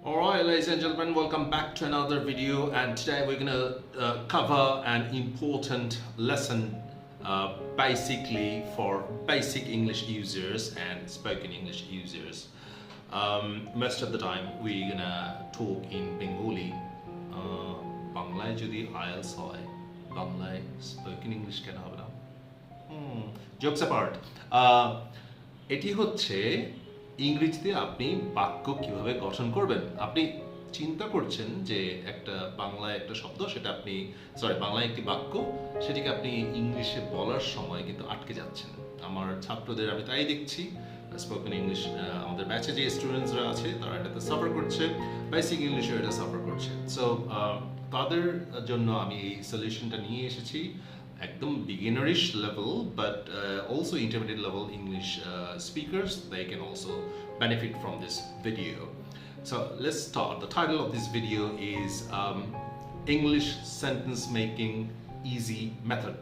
Alright, ladies and gentlemen, welcome back to another video, and today we're gonna cover an important lesson basically for basic English users and spoken English users. Most of the time we're gonna talk in Bengali. বাংলায় যদি IELTS হয়, বাংলায় spoken English কেন হবে না? Jokes apart. এটি হচ্ছে ইংরেজিতে আপনি বাক্য কিভাবে গঠন করবেন। আপনি চিন্তা করছেন যে একটা বাংলায় একটা শব্দ, সেটা আপনি বাংলায় একটি বাক্য, সেটিকে আপনি ইংলিশে বলার সময় কিন্তু আটকে যাচ্ছেন। আমার ছাত্রদের আমি তাই দেখছি, স্পোকেন ইংলিশ আমাদের ব্যাচে যে স্টুডেন্টসরা আছে তারা এটাতে সাফার করছে, বেসিক ইংলিশে এটা সাফার করছে। সো তাদের জন্য আমি এই সলিউশনটা নিয়ে এসেছি, একদম beginnerish level, but also intermediate level English speakers, they can also benefit from this video. So let's start. The title of this video is English Sentence Making Easy Method.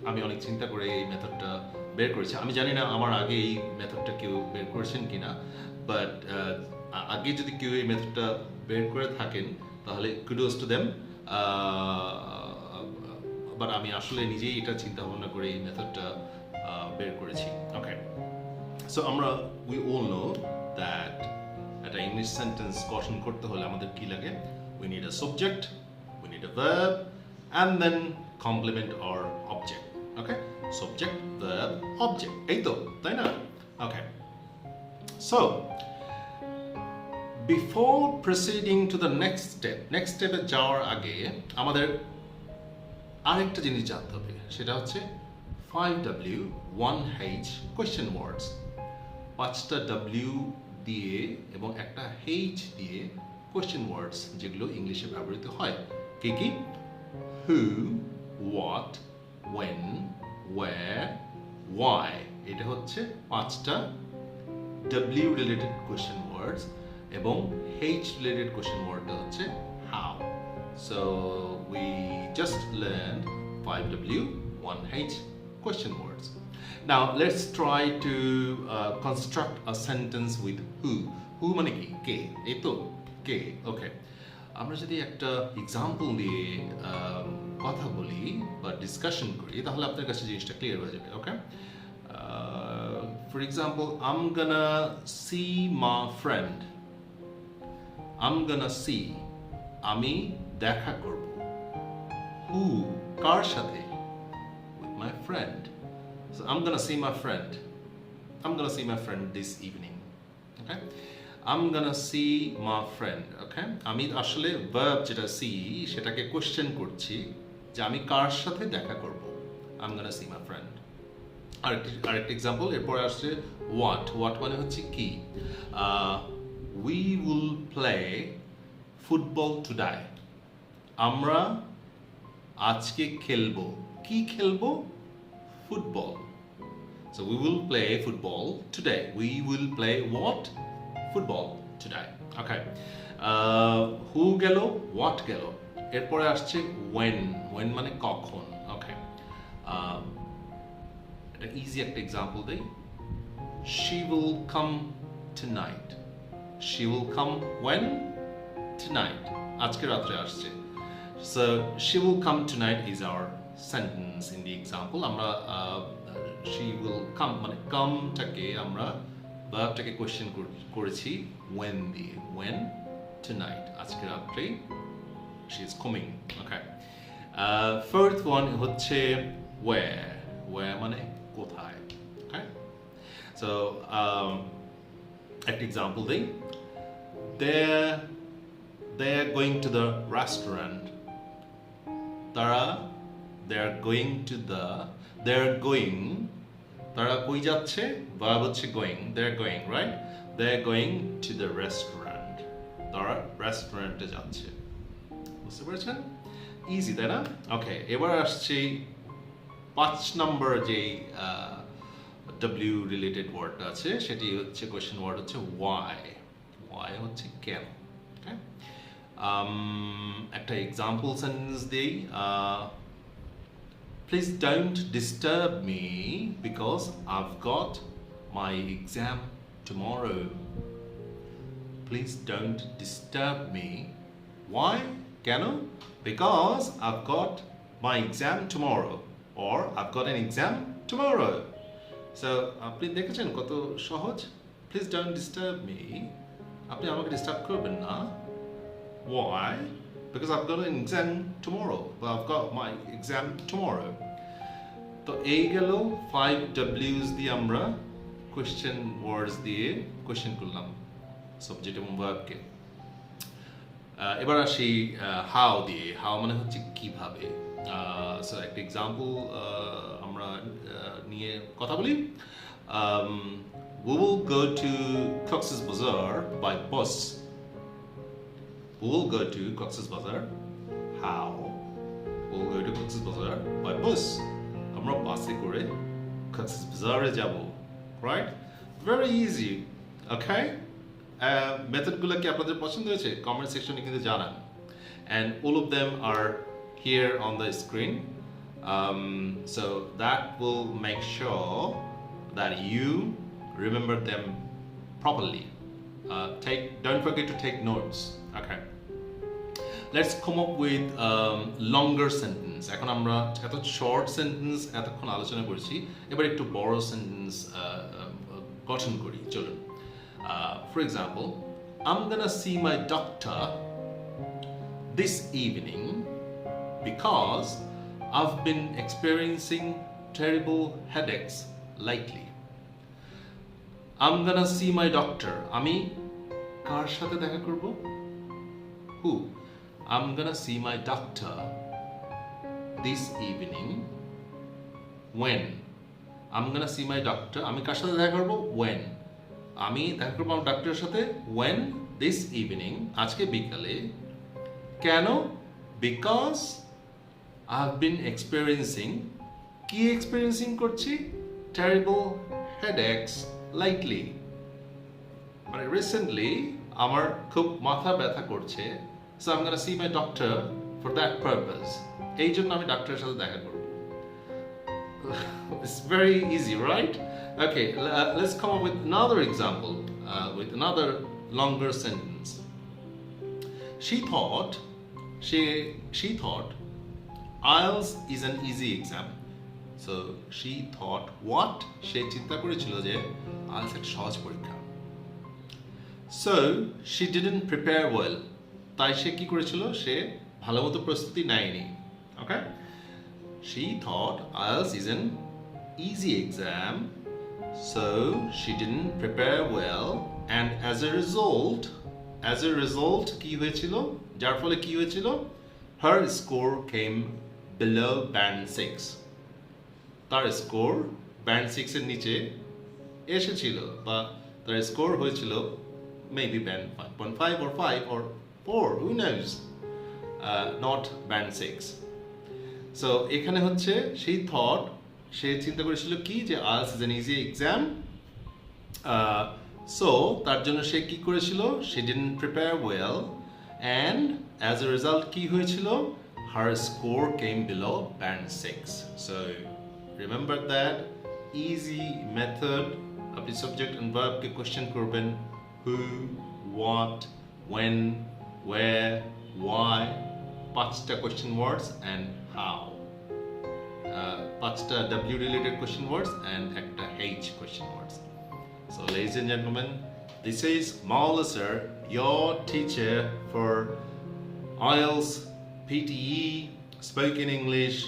আমি অনেক চিন্তা করে এই মেথডটা বের করেছি। আমি জানি না আমার আগে এই মেথডটা কেউ বের করেছেন কিনা, বাট আগে যদি কেউ এই মেথডটা বের করে থাকেন তাহলে kudos to them. বাট আমি আসলে নিজেই এটা চিন্তা ভাবনা করে এই মেথডটা বের করেছি। Okay, so we all know that একটা ইংলিশ সেন্টেন্স গঠন করতে হলে আমাদের কি লাগে? We need a subject, we need a verb, and then complement or object. Okay, subject, verb, object, এই তো, তাই না? Okay, so before proceeding to the next স্টেপে যাওয়ার আগে আমাদের আরেকটা জিনিস জানতে হবে, সেটা হচ্ছে 5W 1H কোয়েশ্চেন ওয়ার্ডস। 5টা W দিয়ে এবং একটা H দিয়ে কোয়েশ্চেন ওয়ার্ডস যেগুলো ইংলিশে ব্যবহৃত হয়। কি কি? হু, হোয়াট, ওয়েন, ওয়্যার, ওয়াই। এটা হচ্ছে 5টা W রিলেটেড কোয়েশ্চেন ওয়ার্ডস, এবং H রিলেটেড কোয়েশ্চেন ওয়ার্ডটা হচ্ছে how. So we just learned 5W 1H question words. Now let's try to construct a sentence with who. Who মানে কি? কে, এই তো, কে। ওকে, আমরা যদি একটা এক্সাম্পল দিয়ে কথা বলি বা ডিসকাশন করি তাহলে আপনার কাছে জিনিসটা ক্লিয়ার হয়ে যাবে। Okay, for example, I'm gonna see my friend. I'm gonna see, আমি দেখা করব। Who, কার সাথে? With my friend. So I'm gonna see my friend. I'm gonna see my friend this evening. Okay? I'm gonna see my friend. Okay? আমি আসলে verb যেটা see সেটাকে question করছি যে আমি কার সাথে দেখা করব। I'm gonna see my friend. আরেকটা এক্সাম্পল, এরপরে আসছে what. What মানে হচ্ছে কি? We will play football today. আমরা আজকে খেলবো। কি খেলবো? Football. So we will play football today. We will play what? Football today. Okay. Who গেল? What গেল? এরপরে আসছে when. When মানে কখন। Okay. এটা ইজি একটা এক্সাম্পল দেই। She will come tonight. She will come when? Tonight. আজকে রাত্রে আসছে। So she will come tonight is our sentence in the example. আমরা she will come মানে come টাকে আমরা ভার্বটাকে কোশ্চেন করেছি when দিয়ে। when? Tonight. আজকে রাত্রে she is coming. Okay. Fourth one হচ্ছে where. where মানে কোথায়। Okay. So একটা এক্সাম্পল দেই। They're going to the restaurant. They're going, তারা কই যাচ্ছে? ভার্ব হচ্ছে going. They're going, right? They're going to the restaurant. তারা রেস্টুরেন্টে যাচ্ছে। বুঝতে পেরেছেন? ইজি, তাই না? ওকে, এবার আসছে 5 নম্বর যে W রিলেটেড ওয়ার্ডটা আছে, সেটি হচ্ছে কোয়েশ্চেন ওয়ার্ড হচ্ছে why. why হচ্ছে কেন। ওকে, একটা এক্সাম্পল সেন্টেন্স দেই। Please don't disturb me because I've got my exam tomorrow. please don't disturb me. Why? কেন? Because I've got my exam tomorrow or I've got an exam tomorrow. So আপনি দেখেছেন কত সহজ? Please don't disturb me. আপনি আমাকে disturb করবেন না। Why? Because I've got an exam tomorrow. But I've got my exam tomorrow. তো এই গেল 5 W's দিয়ে আমরা কোয়েশ্চেন ওয়ার্ডস দিয়ে কোয়েশ্চেন করলাম সাবজেক্ট এবং ভার্বকে। এবার আসি হাউ দিয়ে। হাউ মানে হচ্ছে কিভাবে। সো একটা এক্সাম্পল আমরা নিয়ে কথা বলি। We will go to Cox's Bazar by bus. We will go to Cox's Bazar. How? We will go to Cox's Bazar by bus. আমরা বাসে করে Cox's Bazar এ যাব, right? Very easy, okay? মেথডগুলো কি আপনাদের পছন্দ হয়েছে? কমেন্ট সেকশনে কিন্তু জানান। And all of them are here on the screen. So that will make sure that you remember them properly. Don't forget to take notes. Okay. Let's come up with longer sentence. এখন আমরা এত short sentence এতক্ষণ আলোচনা করেছি, এবার একটু বড় sentence গঠন করি। চলুন। For example, I'm gonna see my doctor this evening because I've been experiencing terrible headaches lately. I'm gonna see my doctor. আমি কার সাথে দেখা করব? Who? I'm gonna see my doctor this evening. When? I'm gonna see my doctor. আমি কার সাথে দেখা করব? When? আমি দেখা করব আমার ডাক্তারের সাথে when? This evening. আজকে বিকালে। কেন? Because I've been experiencing করছি? Terrible headaches lately. মানে রিসেন্টলি আমার খুব মাথা ব্যথা করছে। So I'm gonna see my doctor for that purpose. এই জন্য আমি ডাক্তারের সাথে দেখা করব। It's very easy, right? Okay, let's come up with another example, with another longer sentence. She thought IELTS is an easy exam. So she thought what? সে চিন্তা করেছিল যে IELTS একটা সহজ পরীক্ষা। So she didn't prepare well. তাই সে কি করেছিল? সে ভালোমতো প্রস্তুতি নেয়নি। Okay? She thought IELTS is an easy exam. So she didn't prepare well, and as a result কি হয়েছিল? যার ফলে কি হয়েছিল? Her score came below band 6. তার স্কোর ব্যান্ড 6 এর নিচে এসেছিল, বা তার স্কোর হয়েছিল maybe band 5.5 or 5 or 4, who knows, not band 6. So এখানে হচ্ছে she thought, সে চিন্তা করেছিল কি যে IELTS is an easy exam. So তার জন্য সে কি করেছিল? She didn't prepare well, and as a result কি হয়েছিল? Her score came below band 6. So remember that easy method. আপনি subject and verb K question করবেন who, what, when, where, why, 5টা question words and how. 5টা W related question words and একটা H question words. So ladies and gentlemen, this is Maula sir, your teacher for IELTS, PTE, spoken English,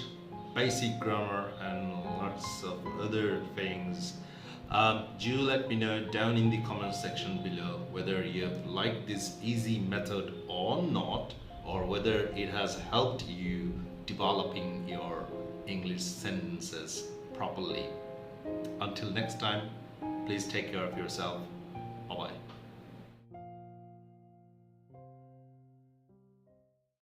basic grammar, and lots of other things. Do let me know down in the comment section below whether you have liked this easy method or not, or whether it has helped you developing your English sentences properly. Until next time, please take care of yourself.